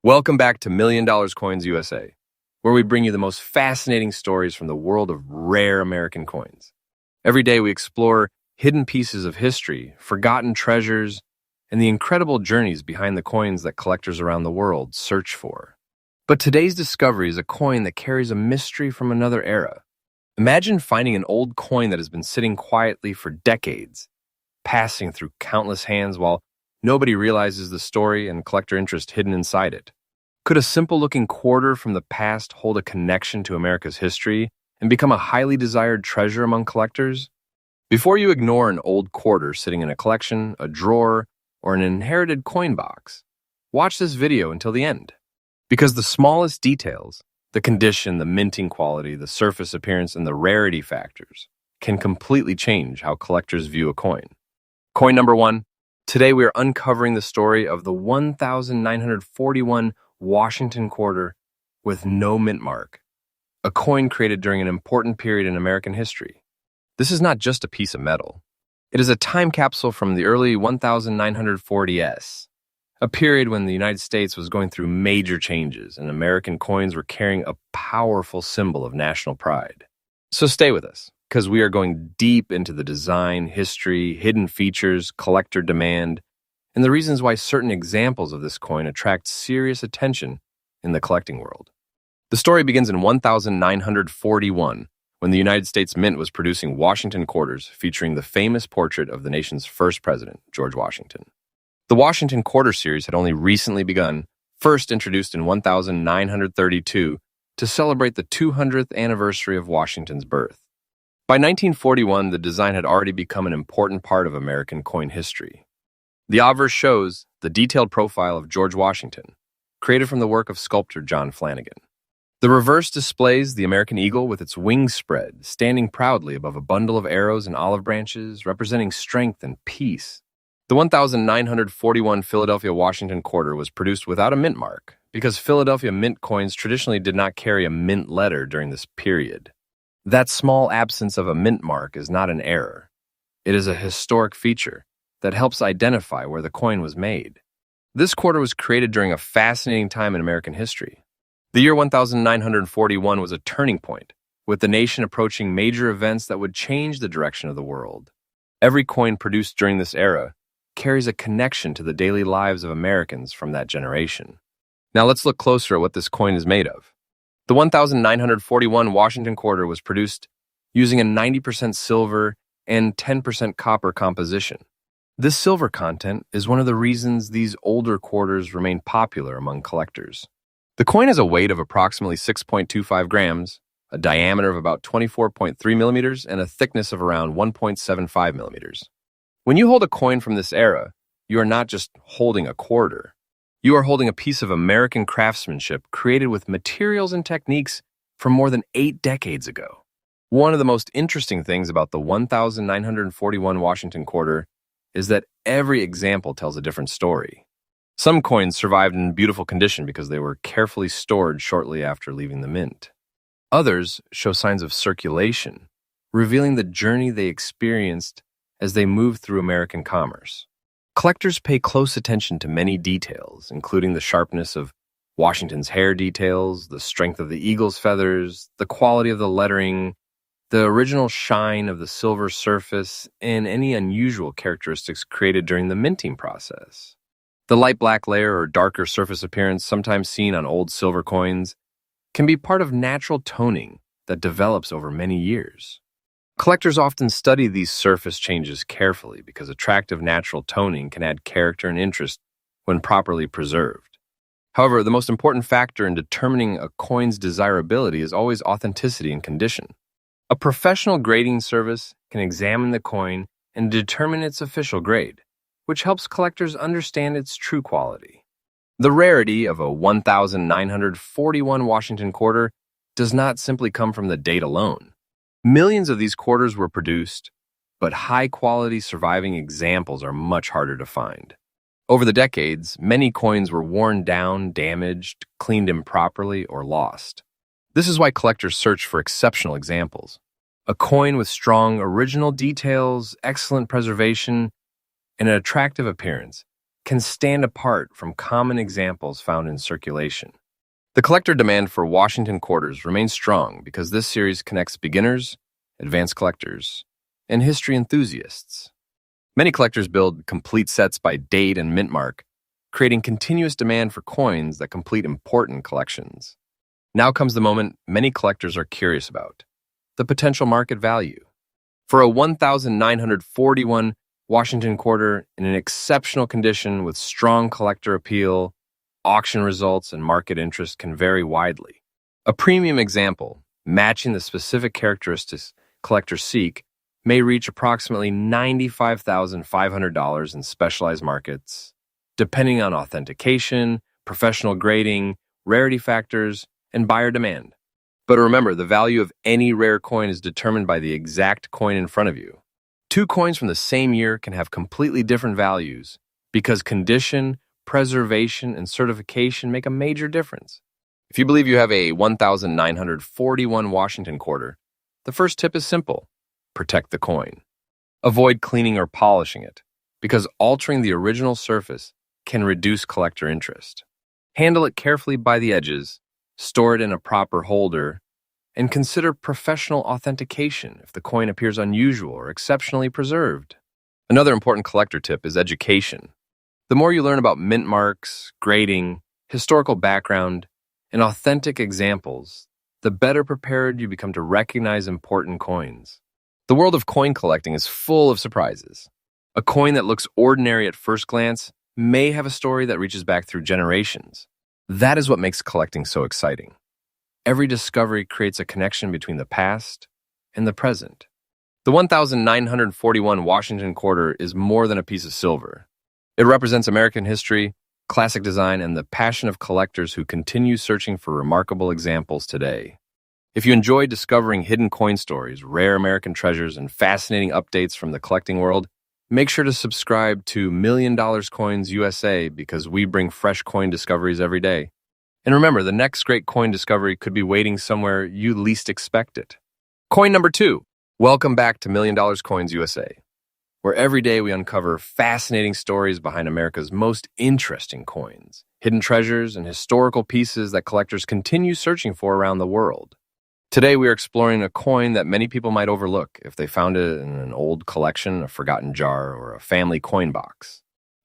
Welcome back to Million Dollars Coins USA, where we bring you the most fascinating stories from the world of rare American coins. Every day we explore hidden pieces of history, forgotten treasures, and the incredible journeys behind the coins that collectors around the world search for. But today's discovery is a coin that carries a mystery from another era. Imagine finding an old coin that has been sitting quietly for decades, passing through countless hands while nobody realizes the story and collector interest hidden inside it. Could a simple-looking quarter from the past hold a connection to America's history and become a highly desired treasure among collectors? Before you ignore an old quarter sitting in a collection, a drawer, or an inherited coin box, watch this video until the end. Because the smallest details, the condition, the minting quality, the surface appearance, and the rarity factors can completely change how collectors view a coin. Coin number 1. Today we are uncovering the story of the 1941 Washington quarter with no mint mark, a coin created during an important period in American history. This is not just a piece of metal. It is a time capsule from the early 1940s, a period when the United States was going through major changes and American coins were carrying a powerful symbol of national pride. So stay with us, because we are going deep into the design, history, hidden features, collector demand, and the reasons why certain examples of this coin attract serious attention in the collecting world. The story begins in 1941, when the United States Mint was producing Washington quarters featuring the famous portrait of the nation's first president, George Washington. The Washington Quarter series had only recently begun, first introduced in 1932 to celebrate the 200th anniversary of Washington's birth. By 1941, the design had already become an important part of American coin history. The obverse shows the detailed profile of George Washington, created from the work of sculptor John Flanagan. The reverse displays the American eagle with its wings spread, standing proudly above a bundle of arrows and olive branches, representing strength and peace. The 1941 Philadelphia Washington quarter was produced without a mint mark, because Philadelphia mint coins traditionally did not carry a mint letter during this period. That small absence of a mint mark is not an error. It is a historic feature that helps identify where the coin was made. This quarter was created during a fascinating time in American history. The year 1941 was a turning point, with the nation approaching major events that would change the direction of the world. Every coin produced during this era carries a connection to the daily lives of Americans from that generation. Now let's look closer at what this coin is made of. The 1941 Washington quarter was produced using a 90% silver and 10% copper composition. This silver content is one of the reasons these older quarters remain popular among collectors. The coin has a weight of approximately 6.25 grams, a diameter of about 24.3 millimeters, and a thickness of around 1.75 millimeters. When you hold a coin from this era, you are not just holding a quarter. You are holding a piece of American craftsmanship created with materials and techniques from more than 8 decades ago. One of the most interesting things about the 1941 Washington quarter is that every example tells a different story. Some coins survived in beautiful condition because they were carefully stored shortly after leaving the mint. Others show signs of circulation, revealing the journey they experienced as they moved through American commerce. Collectors pay close attention to many details, including the sharpness of Washington's hair details, the strength of the eagle's feathers, the quality of the lettering, the original shine of the silver surface, and any unusual characteristics created during the minting process. The light black layer or darker surface appearance sometimes seen on old silver coins can be part of natural toning that develops over many years. Collectors often study these surface changes carefully because attractive natural toning can add character and interest when properly preserved. However, the most important factor in determining a coin's desirability is always authenticity and condition. A professional grading service can examine the coin and determine its official grade, which helps collectors understand its true quality. The rarity of a 1941 Washington quarter does not simply come from the date alone. Millions of these quarters were produced, but high-quality surviving examples are much harder to find. Over the decades, many coins were worn down, damaged, cleaned improperly, or lost. This is why collectors search for exceptional examples. A coin with strong original details, excellent preservation, and an attractive appearance can stand apart from common examples found in circulation. The collector demand for Washington quarters remains strong because this series connects beginners, advanced collectors, and history enthusiasts. Many collectors build complete sets by date and mint mark, creating continuous demand for coins that complete important collections. Now comes the moment many collectors are curious about: the potential market value. For a 1,941 Washington quarter in an exceptional condition with strong collector appeal, auction results and market interest can vary widely. A premium example, matching the specific characteristics collectors seek, may reach approximately $95,500 in specialized markets, depending on authentication, professional grading, rarity factors, and buyer demand. But remember, the value of any rare coin is determined by the exact coin in front of you. Two coins from the same year can have completely different values because condition, preservation, and certification make a major difference. If you believe you have a 1,941 Washington quarter, the first tip is simple: protect the coin. Avoid cleaning or polishing it, because altering the original surface can reduce collector interest. Handle it carefully by the edges, store it in a proper holder, and consider professional authentication if the coin appears unusual or exceptionally preserved. Another important collector tip is education. The more you learn about mint marks, grading, historical background, and authentic examples, the better prepared you become to recognize important coins. The world of coin collecting is full of surprises. A coin that looks ordinary at first glance may have a story that reaches back through generations. That is what makes collecting so exciting. Every discovery creates a connection between the past and the present. The 1,941 Washington quarter is more than a piece of silver. It represents American history, classic design, and the passion of collectors who continue searching for remarkable examples today. If you enjoy discovering hidden coin stories, rare American treasures, and fascinating updates from the collecting world, make sure to subscribe to $1 Million Coins USA because we bring fresh coin discoveries every day. And remember, the next great coin discovery could be waiting somewhere you least expect it. Coin number 2. Welcome back to $1 Million Coins USA, where every day we uncover fascinating stories behind America's most interesting coins, hidden treasures, and historical pieces that collectors continue searching for around the world. Today, we are exploring a coin that many people might overlook if they found it in an old collection, a forgotten jar, or a family coin box.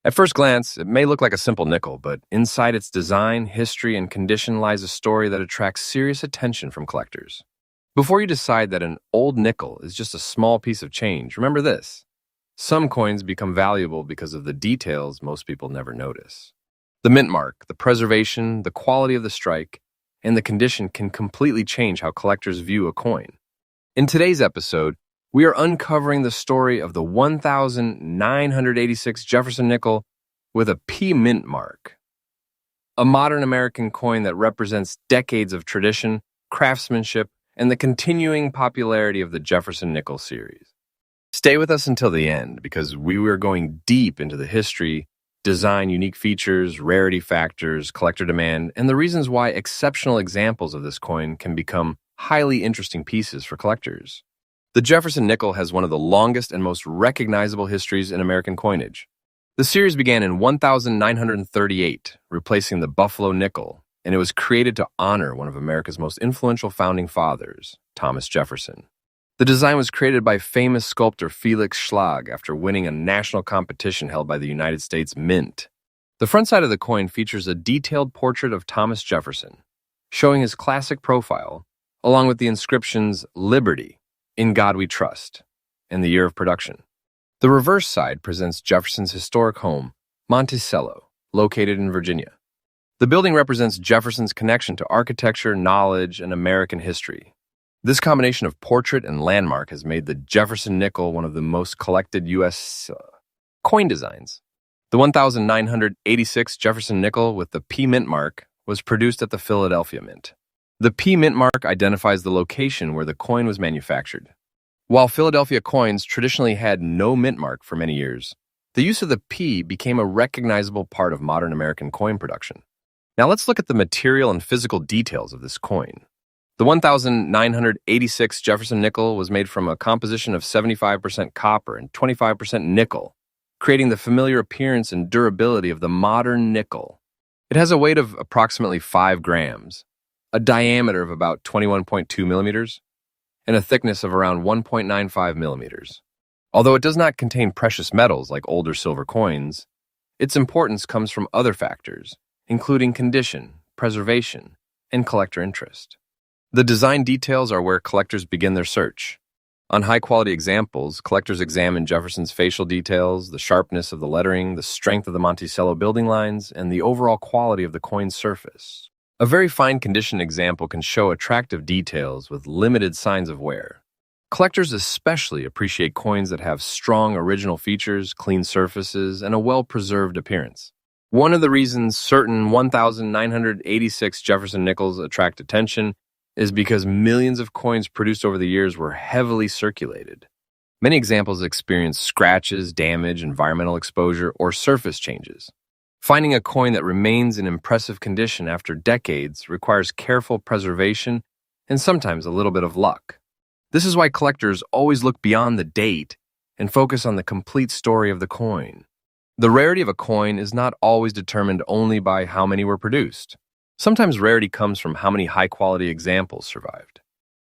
At first glance, it may look like a simple nickel, but inside its design, history, and condition lies a story that attracts serious attention from collectors. Before you decide that an old nickel is just a small piece of change, remember this: some coins become valuable because of the details most people never notice. The mint mark, the preservation, the quality of the strike, and the condition can completely change how collectors view a coin. In today's episode, we are uncovering the story of the 1,986 Jefferson nickel with a P mint mark, a modern American coin that represents decades of tradition, craftsmanship, and the continuing popularity of the Jefferson nickel series. Stay with us until the end because we are going deep into the history, design, unique features, rarity factors, collector demand, and the reasons why exceptional examples of this coin can become highly interesting pieces for collectors. The Jefferson nickel has one of the longest and most recognizable histories in American coinage. The series began in 1938, replacing the Buffalo nickel, and it was created to honor one of America's most influential founding fathers, Thomas Jefferson. The design was created by famous sculptor Felix Schlag after winning a national competition held by the United States Mint. The front side of the coin features a detailed portrait of Thomas Jefferson, showing his classic profile, along with the inscriptions "Liberty, In God We Trust," and the year of production. The reverse side presents Jefferson's historic home, Monticello, located in Virginia. The building represents Jefferson's connection to architecture, knowledge, and American history. This combination of portrait and landmark has made the Jefferson nickel one of the most collected U.S. coin designs. The 1,986 Jefferson nickel with the P mint mark was produced at the Philadelphia Mint. The P mint mark identifies the location where the coin was manufactured. While Philadelphia coins traditionally had no mint mark for many years, the use of the P became a recognizable part of modern American coin production. Now let's look at the material and physical details of this coin. The 1,986 Jefferson nickel was made from a composition of 75% copper and 25% nickel, creating the familiar appearance and durability of the modern nickel. It has a weight of approximately 5 grams, a diameter of about 21.2 millimeters, and a thickness of around 1.95 millimeters. Although it does not contain precious metals like older silver coins, its importance comes from other factors, including condition, preservation, and collector interest. The design details are where collectors begin their search. On high-quality examples, collectors examine Jefferson's facial details, the sharpness of the lettering, the strength of the Monticello building lines, and the overall quality of the coin's surface. A very fine-condition example can show attractive details with limited signs of wear. Collectors especially appreciate coins that have strong original features, clean surfaces, and a well-preserved appearance. One of the reasons certain 1,986 Jefferson nickels attract attention is because millions of coins produced over the years were heavily circulated. Many examples experience scratches, damage, environmental exposure, or surface changes. Finding a coin that remains in impressive condition after decades requires careful preservation and sometimes a little bit of luck. This is why collectors always look beyond the date and focus on the complete story of the coin. The rarity of a coin is not always determined only by how many were produced. Sometimes rarity comes from how many high-quality examples survived.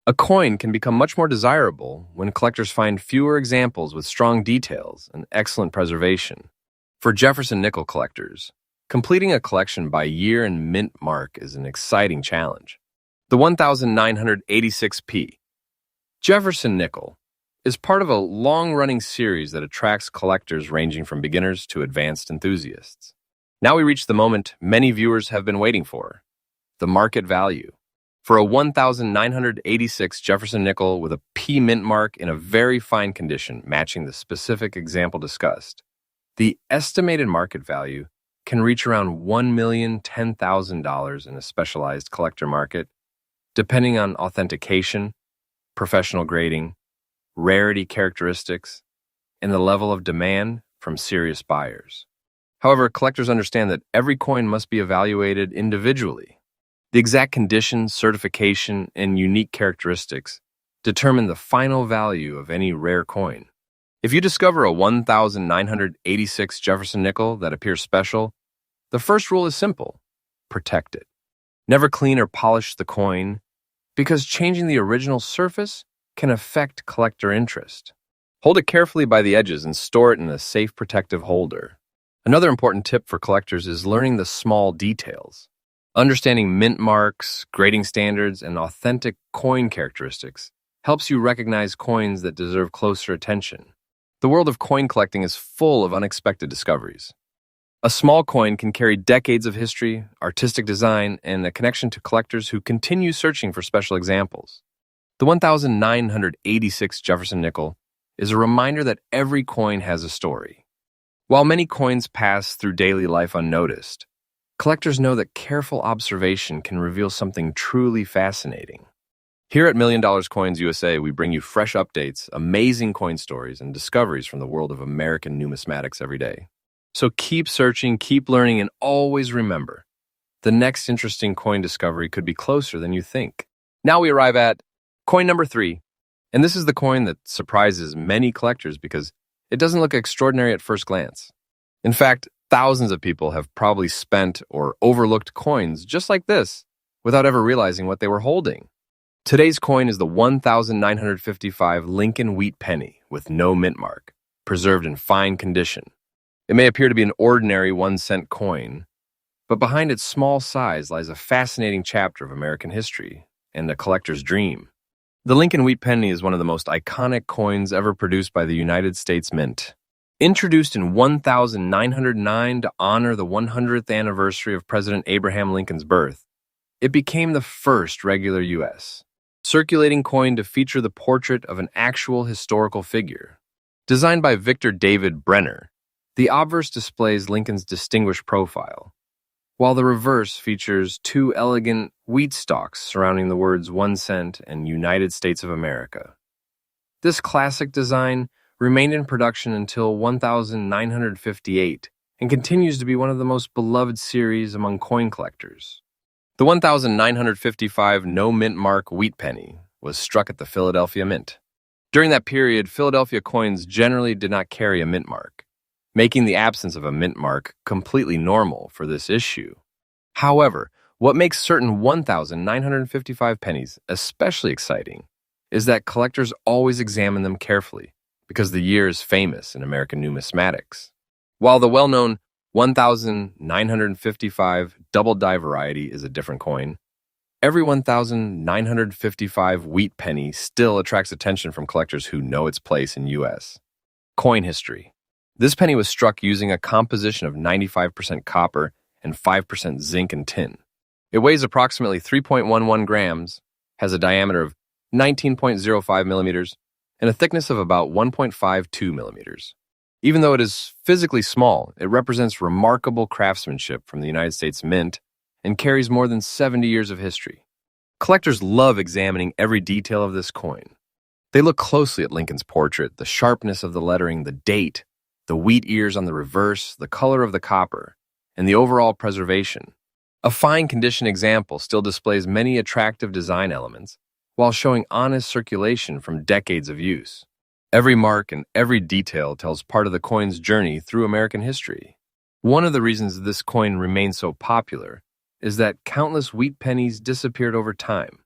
A coin can become much more desirable when collectors find fewer examples with strong details and excellent preservation. For Jefferson nickel collectors, completing a collection by year and mint mark is an exciting challenge. The 1986P Jefferson nickel is part of a long-running series that attracts collectors ranging from beginners to advanced enthusiasts. Now we reach the moment many viewers have been waiting for, the market value. For a 1986 Jefferson nickel with a P mint mark in a very fine condition matching the specific example discussed, the estimated market value can reach around $1,010,000 in a specialized collector market, depending on authentication, professional grading, rarity characteristics, and the level of demand from serious buyers. However, collectors understand that every coin must be evaluated individually. The exact condition, certification, and unique characteristics determine the final value of any rare coin. If you discover a 1986 Jefferson nickel that appears special, the first rule is simple: protect it. Never clean or polish the coin, because changing the original surface can affect collector interest. Hold it carefully by the edges and store it in a safe protective holder. Another important tip for collectors is learning the small details. Understanding mint marks, grading standards, and authentic coin characteristics helps you recognize coins that deserve closer attention. The world of coin collecting is full of unexpected discoveries. A small coin can carry decades of history, artistic design, and a connection to collectors who continue searching for special examples. The 1986 Jefferson nickel is a reminder that every coin has a story. While many coins pass through daily life unnoticed, collectors know that careful observation can reveal something truly fascinating. Here at $1 Million Coins USA, we bring you fresh updates, amazing coin stories, and discoveries from the world of American numismatics every day. So keep searching, keep learning, and always remember, the next interesting coin discovery could be closer than you think. Now we arrive at coin number 3, and this is the coin that surprises many collectors because it doesn't look extraordinary at first glance. In fact, thousands of people have probably spent or overlooked coins just like this without ever realizing what they were holding. Today's coin is the 1955 Lincoln Wheat Penny with no mint mark, preserved in fine condition. It may appear to be an ordinary 1-cent coin, but behind its small size lies a fascinating chapter of American history and a collector's dream. The Lincoln Wheat Penny is one of the most iconic coins ever produced by the United States Mint. Introduced in 1909 to honor the 100th anniversary of President Abraham Lincoln's birth, it became the first regular U.S. circulating coin to feature the portrait of an actual historical figure. Designed by Victor David Brenner, the obverse displays Lincoln's distinguished profile, while the reverse features 2 elegant wheat stalks surrounding the words 1 cent and United States of America. This classic design remained in production until 1958 and continues to be one of the most beloved series among coin collectors. The 1955 no mint mark wheat penny was struck at the Philadelphia Mint. During that period, Philadelphia coins generally did not carry a mint mark. making the absence of a mint mark completely normal for this issue. However, what makes certain 1,955 pennies especially exciting is that collectors always examine them carefully because the year is famous in American numismatics. While the well-known 1,955 double die variety is a different coin, every 1,955 wheat penny still attracts attention from collectors who know its place in U.S. coin history. This penny was struck using a composition of 95% copper and 5% zinc and tin. It weighs approximately 3.11 grams, has a diameter of 19.05 millimeters, and a thickness of about 1.52 millimeters. Even though it is physically small, it represents remarkable craftsmanship from the United States Mint and carries more than 70 years of history. Collectors love examining every detail of this coin. They look closely at Lincoln's portrait, the sharpness of the lettering, the date, the wheat ears on the reverse, the color of the copper, and the overall preservation. A fine condition example still displays many attractive design elements while showing honest circulation from decades of use. Every mark and every detail tells part of the coin's journey through American history. One of the reasons this coin remains so popular is that countless wheat pennies disappeared over time.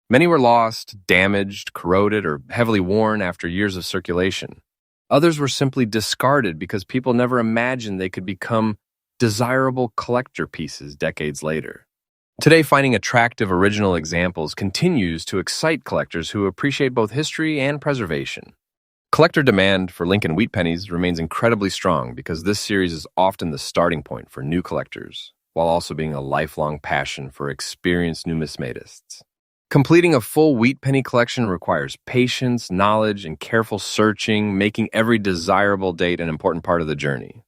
Many were lost, damaged, corroded, or heavily worn after years of circulation. Others were simply discarded because people never imagined they could become desirable collector pieces decades later. Today, finding attractive original examples continues to excite collectors who appreciate both history and preservation. Collector demand for Lincoln Wheat Pennies remains incredibly strong because this series is often the starting point for new collectors, while also being a lifelong passion for experienced numismatists. Completing a full wheat penny collection requires patience, knowledge, and careful searching, making every desirable date an important part of the journey.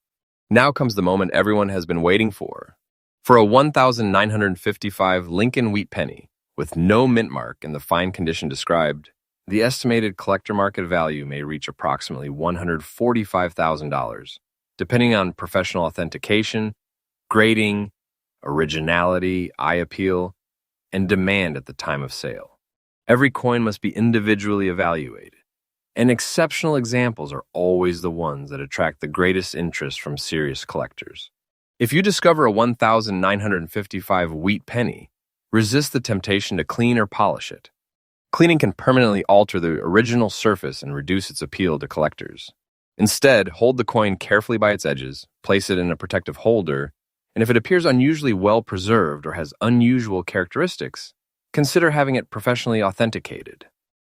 Now comes the moment everyone has been waiting for. For a 1,955 Lincoln Wheat Penny, with no mint mark in the fine condition described, the estimated collector market value may reach approximately $145,000, depending on professional authentication, grading, originality, eye appeal, and demand at the time of sale. Every coin must be individually evaluated, and exceptional examples are always the ones that attract the greatest interest from serious collectors. If you discover a 1,955 wheat penny, resist the temptation to clean or polish it. Cleaning can permanently alter the original surface and reduce its appeal to collectors. Instead, hold the coin carefully by its edges, place it in a protective holder, and if it appears unusually well preserved or has unusual characteristics, consider having it professionally authenticated.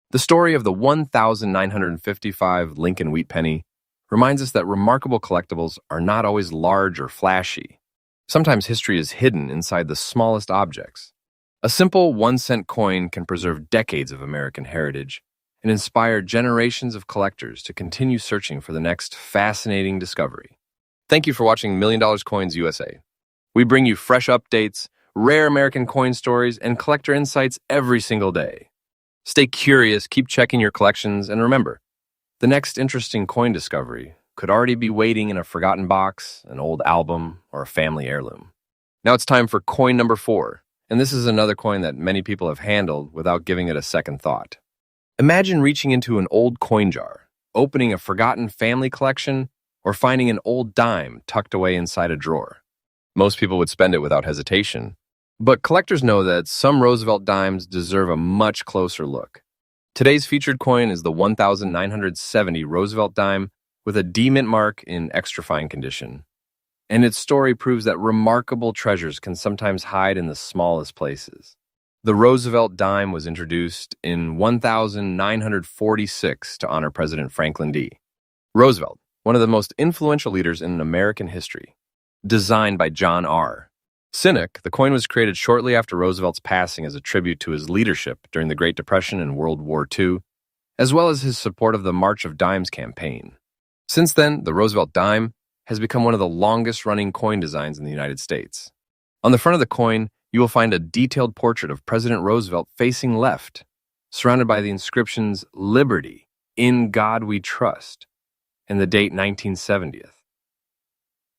The story of the 1,955 Lincoln Wheat Penny reminds us that remarkable collectibles are not always large or flashy. Sometimes history is hidden inside the smallest objects. A simple 1-cent coin can preserve decades of American heritage and inspire generations of collectors to continue searching for the next fascinating discovery. Thank you for watching $1 Million Coins USA. We bring you fresh updates, rare American coin stories, and collector insights every single day. Stay curious, keep checking your collections, and remember, the next interesting coin discovery could already be waiting in a forgotten box, an old album, or a family heirloom. Now it's time for coin number 4, and this is another coin that many people have handled without giving it a second thought. Imagine reaching into an old coin jar, opening a forgotten family collection, or finding an old dime tucked away inside a drawer. Most people would spend it without hesitation, but collectors know that some Roosevelt dimes deserve a much closer look. Today's featured coin is the 1,970 Roosevelt dime with a D mint mark in extra fine condition. And its story proves that remarkable treasures can sometimes hide in the smallest places. The Roosevelt dime was introduced in 1946 to honor President Franklin D. Roosevelt, one of the most influential leaders in American history. Designed by John R. Sinek, the coin was created shortly after Roosevelt's passing as a tribute to his leadership during the Great Depression and World War II, as well as his support of the March of Dimes campaign. Since then, the Roosevelt dime has become one of the longest-running coin designs in the United States. On the front of the coin, you will find a detailed portrait of President Roosevelt facing left, surrounded by the inscriptions "Liberty, in God We Trust," and the date 1970.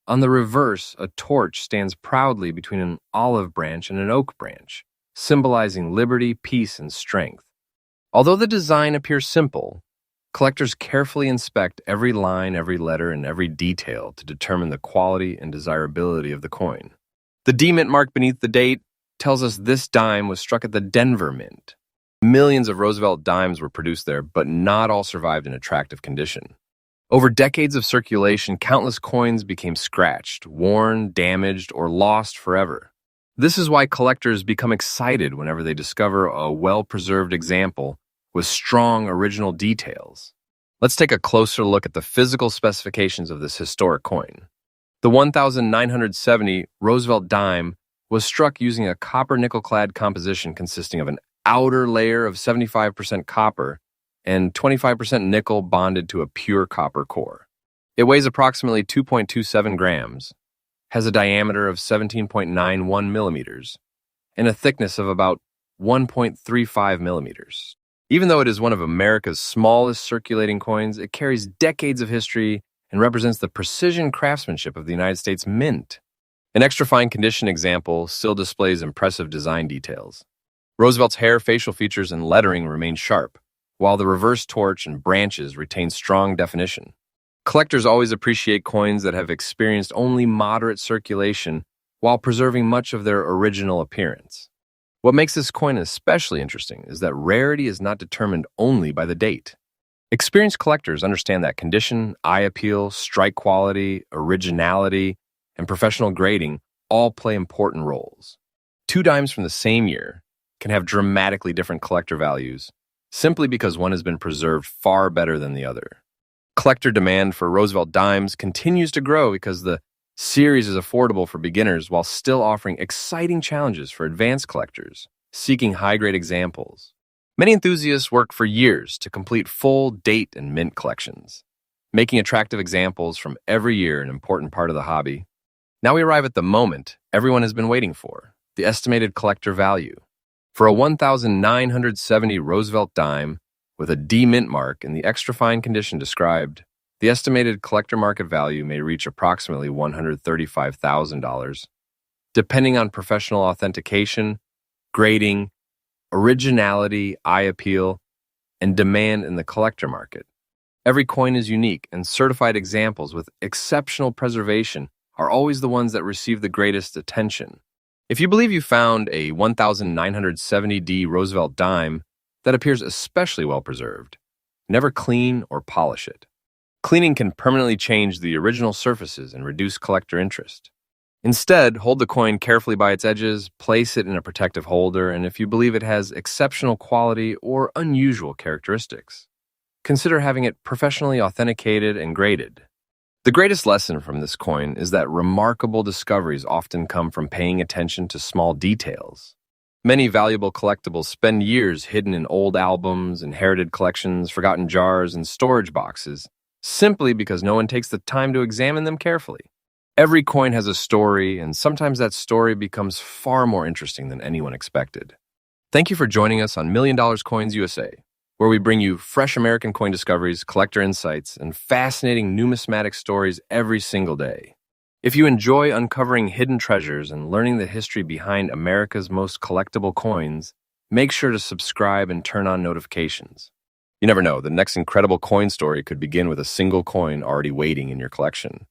On the reverse, a torch stands proudly between an olive branch and an oak branch, symbolizing liberty, peace, and strength. Although the design appears simple, Collectors carefully inspect every line, every letter, and every detail to determine the quality and desirability of the coin. The D Mint mark beneath the date tells us this dime was struck at the Denver Mint. Millions of Roosevelt dimes were produced there, but not all survived in attractive condition. Over decades of circulation, countless coins became scratched, worn, damaged, or lost forever. This is why collectors become excited whenever they discover a well-preserved example with strong original details. Let's take a closer look at the physical specifications of this historic coin. The 1970 Roosevelt dime was struck using a copper nickel-clad composition consisting of an outer layer of 75% copper and 25% nickel bonded to a pure copper core. It weighs approximately 2.27 grams, has a diameter of 17.91 millimeters, and a thickness of about 1.35 millimeters. Even though it is one of America's smallest circulating coins, it carries decades of history and represents the precision craftsmanship of the United States Mint. An extra fine condition example still displays impressive design details. Roosevelt's hair, facial features, and lettering remain sharp, while the reverse torch and branches retain strong definition. Collectors always appreciate coins that have experienced only moderate circulation while preserving much of their original appearance. What makes this coin especially interesting is that rarity is not determined only by the date. Experienced collectors understand that condition, eye appeal, strike quality, originality, and professional grading all play important roles. Two dimes from the same year can have dramatically different collector values simply because one has been preserved far better than the other. Collector demand for Roosevelt dimes continues to grow because the series is affordable for beginners while still offering exciting challenges for advanced collectors seeking high-grade examples. Many enthusiasts work for years to complete full date and mint collections, making attractive examples from every year an important part of the hobby. Now we arrive at the moment everyone has been waiting for, the estimated collector value. For a 1970 Roosevelt dime with a D Mint mark in the extra fine condition described, the estimated collector market value may reach approximately $135,000, depending on professional authentication, grading, originality, eye appeal, and demand in the collector market. Every coin is unique, and certified examples with exceptional preservation are always the ones that receive the greatest attention. If you believe you found a 1970D Roosevelt dime that appears especially well preserved, never clean or polish it. Cleaning can permanently change the original surfaces and reduce collector interest. Instead, hold the coin carefully by its edges, place it in a protective holder, and if you believe it has exceptional quality or unusual characteristics, consider having it professionally authenticated and graded. The greatest lesson from this coin is that remarkable discoveries often come from paying attention to small details. Many valuable collectibles spend years hidden in old albums, inherited collections, forgotten jars, and storage boxes, simply because no one takes the time to examine them carefully. Every coin has a story, and sometimes that story becomes far more interesting than anyone expected. Thank you for joining us on $1 Million Coins USA, where we bring you fresh American coin discoveries, collector insights, and fascinating numismatic stories every single day. If you enjoy uncovering hidden treasures and learning the history behind America's most collectible coins, make sure to subscribe and turn on notifications. You never know, the next incredible coin story could begin with a single coin already waiting in your collection.